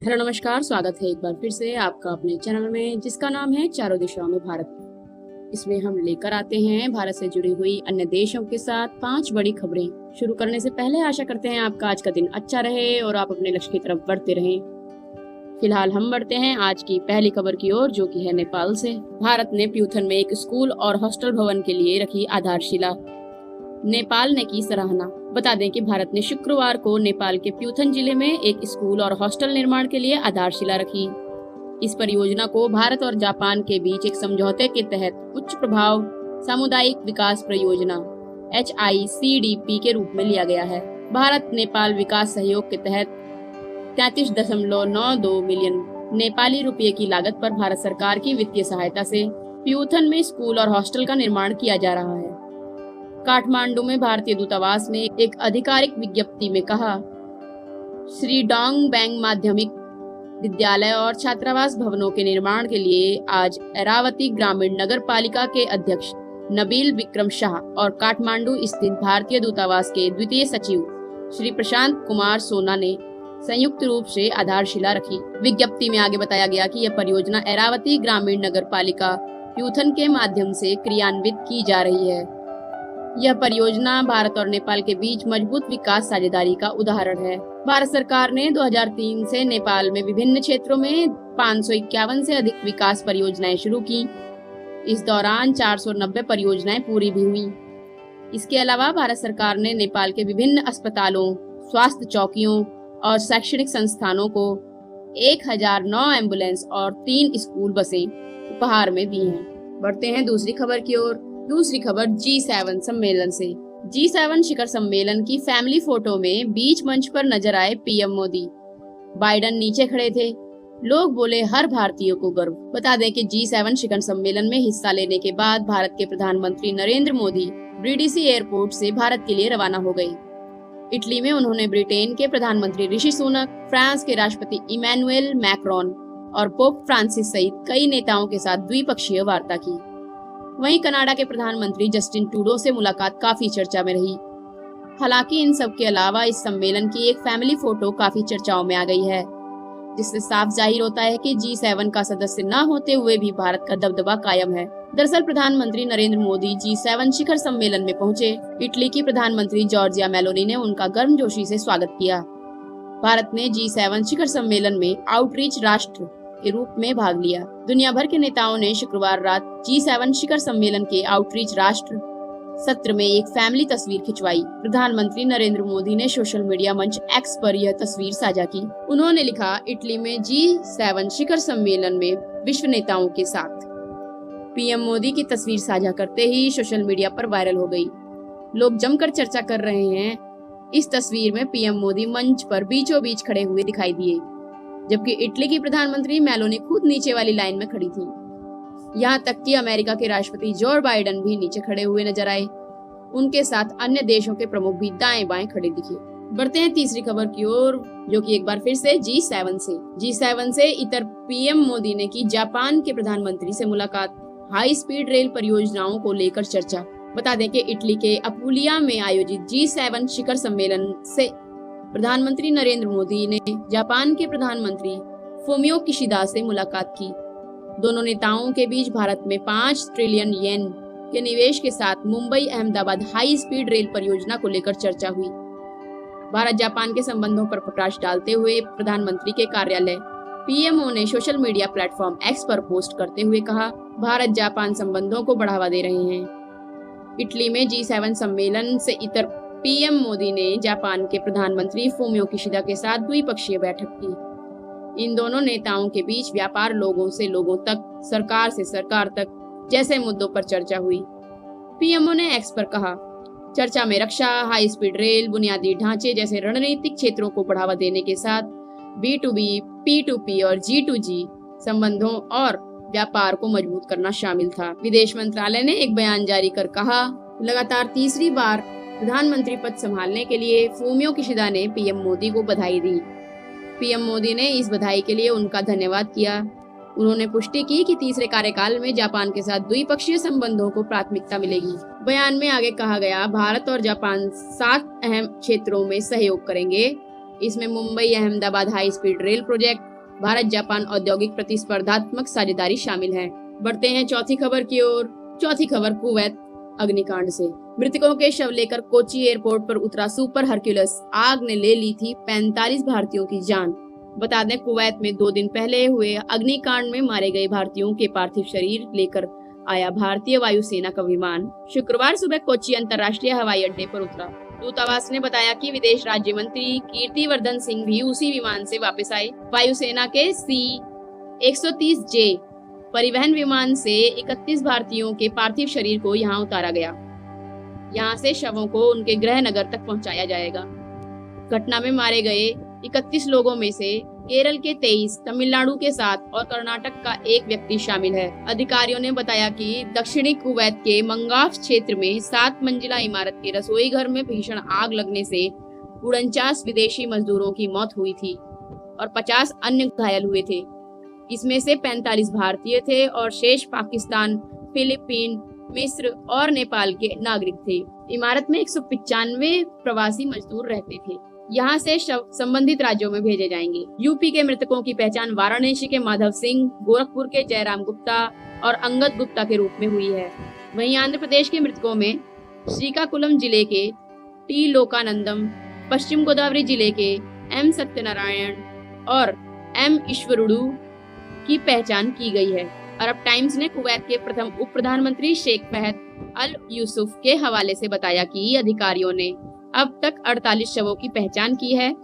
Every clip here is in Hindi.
हेलो नमस्कार, स्वागत है एक बार फिर से आपका अपने चैनल में जिसका नाम है चारों दिशाओं में भारत। इसमें हम लेकर आते हैं भारत से जुड़ी हुई अन्य देशों के साथ 5 बड़ी खबरें। शुरू करने से पहले आशा करते हैं आपका आज का दिन अच्छा रहे और आप अपने लक्ष्य की तरफ बढ़ते रहें। फिलहाल हम बढ़ते हैं आज की पहली खबर की ओर, जो कि है नेपाल से। भारत ने प्यूथन में एक स्कूल और हॉस्टल भवन के लिए रखी आधारशिला। नेपाल ने की सराहना। बता दें कि भारत ने शुक्रवार को नेपाल के प्यूथन जिले में एक स्कूल और हॉस्टल निर्माण के लिए आधारशिला रखी। इस परियोजना को भारत और जापान के बीच एक समझौते के तहत उच्च प्रभाव सामुदायिक विकास परियोजना HICDP के रूप में लिया गया है। भारत नेपाल विकास सहयोग के तहत 33.92 मिलियन नेपाली रुपये की लागत पर भारत सरकार की वित्तीय सहायता से प्यूथन में स्कूल और हॉस्टल का निर्माण किया जा रहा है। काठमांडू में भारतीय दूतावास ने एक आधिकारिक विज्ञप्ति में कहा, श्री डोंग बैंग माध्यमिक विद्यालय और छात्रावास भवनों के निर्माण के लिए आज एरावती ग्रामीण नगर पालिका के अध्यक्ष नबील विक्रम शाह और काठमांडू स्थित भारतीय दूतावास के द्वितीय सचिव श्री प्रशांत कुमार सोना ने संयुक्त रूप से आधारशिला रखी। विज्ञप्ति में आगे बताया गया कि यह परियोजना एरावती ग्रामीण नगर पालिका प्यूथन के माध्यम से क्रियान्वित की जा रही है। यह परियोजना भारत और नेपाल के बीच मजबूत विकास साझेदारी का उदाहरण है। भारत सरकार ने 2003 से नेपाल में विभिन्न क्षेत्रों में 551 से अधिक विकास परियोजनाएं शुरू की। इस दौरान 490 परियोजनाएं पूरी भी हुई। इसके अलावा भारत सरकार ने नेपाल के विभिन्न अस्पतालों, स्वास्थ्य चौकियों और शैक्षणिक संस्थानों को 1009 एम्बुलेंस और 3 स्कूल बसें उपहार में दी हैं। बढ़ते हैं दूसरी खबर की ओर। दूसरी खबर G7 सम्मेलन से। G7 शिखर सम्मेलन की फैमिली फोटो में बीच मंच पर नजर आए पीएम मोदी। बाइडन नीचे खड़े थे। लोग बोले, हर भारतीय को गर्व। बता दें कि G7 शिखर सम्मेलन में हिस्सा लेने के बाद भारत के प्रधानमंत्री नरेंद्र मोदी ब्रिडिसी एयरपोर्ट से भारत के लिए रवाना हो गए। इटली में उन्होंने ब्रिटेन के प्रधानमंत्री ऋषि सुनक, फ्रांस के राष्ट्रपति इमैनुएल मैक्रोन और पोप फ्रांसिस सहित कई नेताओं के साथ द्विपक्षीय वार्ता की। वहीं कनाडा के प्रधानमंत्री जस्टिन ट्रूडो से मुलाकात काफी चर्चा में रही। हालांकि इन सब के अलावा इस सम्मेलन की एक फैमिली फोटो काफी चर्चाओं में आ गई है, जिससे साफ जाहिर होता है कि G7 का सदस्य न होते हुए भी भारत का दबदबा कायम है। दरअसल प्रधानमंत्री नरेंद्र मोदी G7 शिखर सम्मेलन में पहुंचे। इटली की प्रधानमंत्री जॉर्जिया मेलोनी ने उनका गर्मजोशी से स्वागत किया। भारत ने G7 शिखर सम्मेलन में आउटरीच राष्ट्र के रूप में भाग लिया। दुनिया भर के नेताओं ने शुक्रवार रात G7 शिखर सम्मेलन के आउटरीच राष्ट्र सत्र में एक फैमिली तस्वीर खिंचवाई। प्रधानमंत्री नरेंद्र मोदी ने सोशल मीडिया मंच X पर यह तस्वीर साझा की। उन्होंने लिखा, इटली में G7 शिखर सम्मेलन में विश्व नेताओं के साथ। पीएम मोदी की तस्वीर साझा करते ही सोशल मीडिया पर वायरल हो गई। लोग जमकर चर्चा कर रहे हैं। इस तस्वीर में पीएम मोदी मंच पर बीचों बीच खड़े हुए दिखाई दिए, जबकि इटली की प्रधानमंत्री मेलोनी खुद नीचे वाली लाइन में खड़ी थी। यहाँ तक कि अमेरिका के राष्ट्रपति जो बाइडन भी नीचे खड़े हुए नजर आए। उनके साथ अन्य देशों के प्रमुख भी दाएं बाएं खड़े दिखे। बढ़ते हैं तीसरी खबर की ओर, जो कि एक बार फिर से G7 से इतर पीएम मोदी ने की जापान के प्रधानमंत्री से मुलाकात। हाई स्पीड रेल परियोजनाओं को लेकर चर्चा। बता दें कि इटली के अपुलिया में आयोजित G7 शिखर सम्मेलन से प्रधानमंत्री नरेंद्र मोदी ने जापान के प्रधानमंत्री फूमियो किशिदा से मुलाकात की। दोनों नेताओं के बीच भारत में 5 ट्रिलियन येन के निवेश के साथ Mumbai Ahmedabad high speed rail परियोजना को लेकर चर्चा हुई। भारत जापान के संबंधों पर प्रकाश डालते हुए प्रधानमंत्री के कार्यालय पीएमओ ने सोशल मीडिया प्लेटफॉर्म X पर पोस्ट करते हुए कहा, भारत जापान संबंधों को बढ़ावा दे रहे हैं। इटली में G7 सम्मेलन से इतर पीएम मोदी ने जापान के प्रधानमंत्री फूमियो किशिदा के साथ द्विपक्षीय बैठक की। इन दोनों नेताओं के बीच व्यापार, लोगों से लोगों तक, सरकार से सरकार तक जैसे मुद्दों पर चर्चा हुई। पीएमओ ने X पर कहा, चर्चा में रक्षा, हाई स्पीड रेल, बुनियादी ढांचे जैसे रणनीतिक क्षेत्रों को बढ़ावा देने के साथ B2B, P2P और G2G संबंधों और व्यापार को मजबूत करना शामिल था। विदेश मंत्रालय ने एक बयान जारी कर कहा, लगातार तीसरी बार प्रधानमंत्री पद संभालने के लिए फूमियो किशिदा ने पीएम मोदी को बधाई दी। पीएम मोदी ने इस बधाई के लिए उनका धन्यवाद किया। उन्होंने पुष्टि की कि तीसरे कार्यकाल में जापान के साथ द्विपक्षीय संबंधों को प्राथमिकता मिलेगी। बयान में आगे कहा गया, भारत और जापान 7 अहम क्षेत्रों में सहयोग करेंगे। इसमें Mumbai Ahmedabad high speed rail project, Bharat Japan औद्योगिक प्रतिस्पर्धात्मक साझेदारी शामिल है। बढ़ते हैं चौथी खबर की ओर। चौथी खबर कुवैत अग्निकांड से। मृतकों के शव लेकर कोची एयरपोर्ट पर उतरा सुपर हरक्यूलिस। आग ने ले ली थी 45 भारतीयों की जान। बता दें, कुवैत में 2 दिन पहले हुए अग्निकांड में मारे गए भारतीयों के पार्थिव शरीर लेकर आया भारतीय वायुसेना का विमान शुक्रवार सुबह कोची अंतर्राष्ट्रीय हवाई अड्डे पर उतरा। दूतावास ने बताया कि विदेश राज्य मंत्री कीर्तिवर्धन सिंह भी उसी विमान से वापस आए। वायुसेना के C-130J परिवहन विमान से 31 भारतीयों के पार्थिव शरीर को यहां उतारा गया। यहां से शवों को उनके गृह नगर तक पहुंचाया जाएगा। घटना में मारे गए 31 लोगों में से केरल के 23, तमिलनाडु के 7 और कर्नाटक का 1 व्यक्ति शामिल है। अधिकारियों ने बताया कि दक्षिणी कुवैत के मंगाफ क्षेत्र में 7 मंजिला इमारत के रसोई घर में भीषण आग लगने से 49 विदेशी मजदूरों की मौत हुई थी और 50 अन्य घायल हुए थे। इसमें से 45 भारतीय थे और शेष पाकिस्तान, फिलीपीन, मिस्र और नेपाल के नागरिक थे। इमारत में 195 प्रवासी मजदूर रहते थे। यहाँ से शव संबंधित राज्यों में भेजे जाएंगे। यूपी के मृतकों की पहचान वाराणसी के माधव सिंह, गोरखपुर के जयराम गुप्ता और अंगद गुप्ता के रूप में हुई है। वहीं आंध्र प्रदेश के मृतकों में श्रीकाकुलम जिले के टी लोकानंदम, पश्चिम गोदावरी जिले के एम सत्यनारायण और एम ईश्वरुडू की पहचान की गई है। अरब टाइम्स ने कुवैत के प्रथम उप प्रधानमंत्री शेख फहद अल यूसुफ के हवाले से बताया कि अधिकारियों ने अब तक 48 शवों की पहचान की है।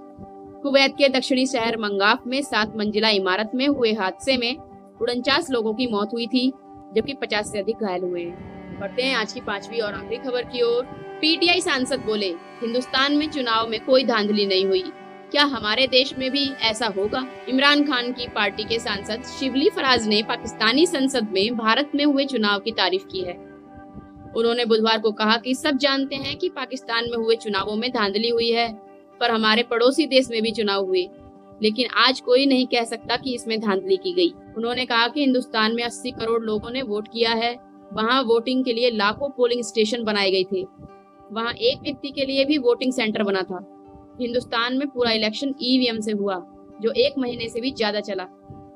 कुवैत के दक्षिणी शहर मंगाफ में 7 मंजिला इमारत में हुए हादसे में 49 लोगों की मौत हुई थी, जबकि 50 से अधिक घायल हुए हैं। बढ़ते हैं आज की 5वीं और आखिरी खबर की ओर। पीटीआई सांसद बोले, हिंदुस्तान में चुनाव में कोई धांधली नहीं हुई, क्या हमारे देश में भी ऐसा होगा? इमरान खान की पार्टी के सांसद शिबली फराज ने पाकिस्तानी संसद में भारत में हुए चुनाव की तारीफ की है। उन्होंने बुधवार को कहा कि सब जानते हैं कि पाकिस्तान में हुए चुनावों में धांधली हुई है, पर हमारे पड़ोसी देश में भी चुनाव हुए, लेकिन आज कोई नहीं कह सकता कि इसमें धांधली की गई। उन्होंने कहा कि हिंदुस्तान में 80 करोड़ लोगों ने वोट किया है। वहाँ वोटिंग के लिए लाखों पोलिंग स्टेशन बनाए गए थे। वहाँ एक व्यक्ति के लिए भी वोटिंग सेंटर बना था। हिंदुस्तान में पूरा इलेक्शन ईवीएम से हुआ, जो 1 महीने से भी ज्यादा चला।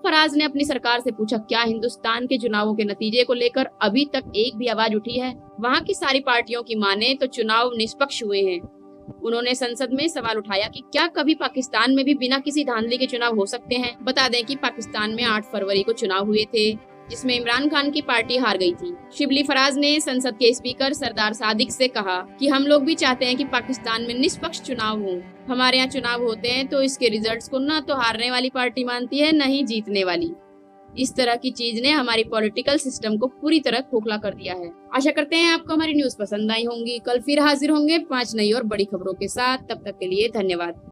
फराज ने अपनी सरकार से पूछा, क्या हिंदुस्तान के चुनावों के नतीजे को लेकर अभी तक एक भी आवाज उठी है? वहाँ की सारी पार्टियों की माने तो चुनाव निष्पक्ष हुए हैं। उन्होंने संसद में सवाल उठाया कि क्या कभी पाकिस्तान में भी बिना किसी धांधली के चुनाव हो सकते हैं? बता दें कि पाकिस्तान में 8 फरवरी को चुनाव हुए थे, जिसमें इमरान खान की पार्टी हार गई थी। शिबली फराज ने संसद के स्पीकर सरदार सादिक से कहा कि हम लोग भी चाहते हैं कि पाकिस्तान में निष्पक्ष चुनाव हो। हमारे यहाँ चुनाव होते हैं तो इसके रिजल्ट्स को न तो हारने वाली पार्टी मानती है, न ही जीतने वाली। इस तरह की चीज ने हमारी पॉलिटिकल सिस्टम को पूरी तरह खोखला कर दिया है। आशा करते हैं आपको हमारी न्यूज पसंद आई होंगी। कल फिर हाजिर होंगे 5 नई और बड़ी खबरों के साथ। तब तक के लिए धन्यवाद।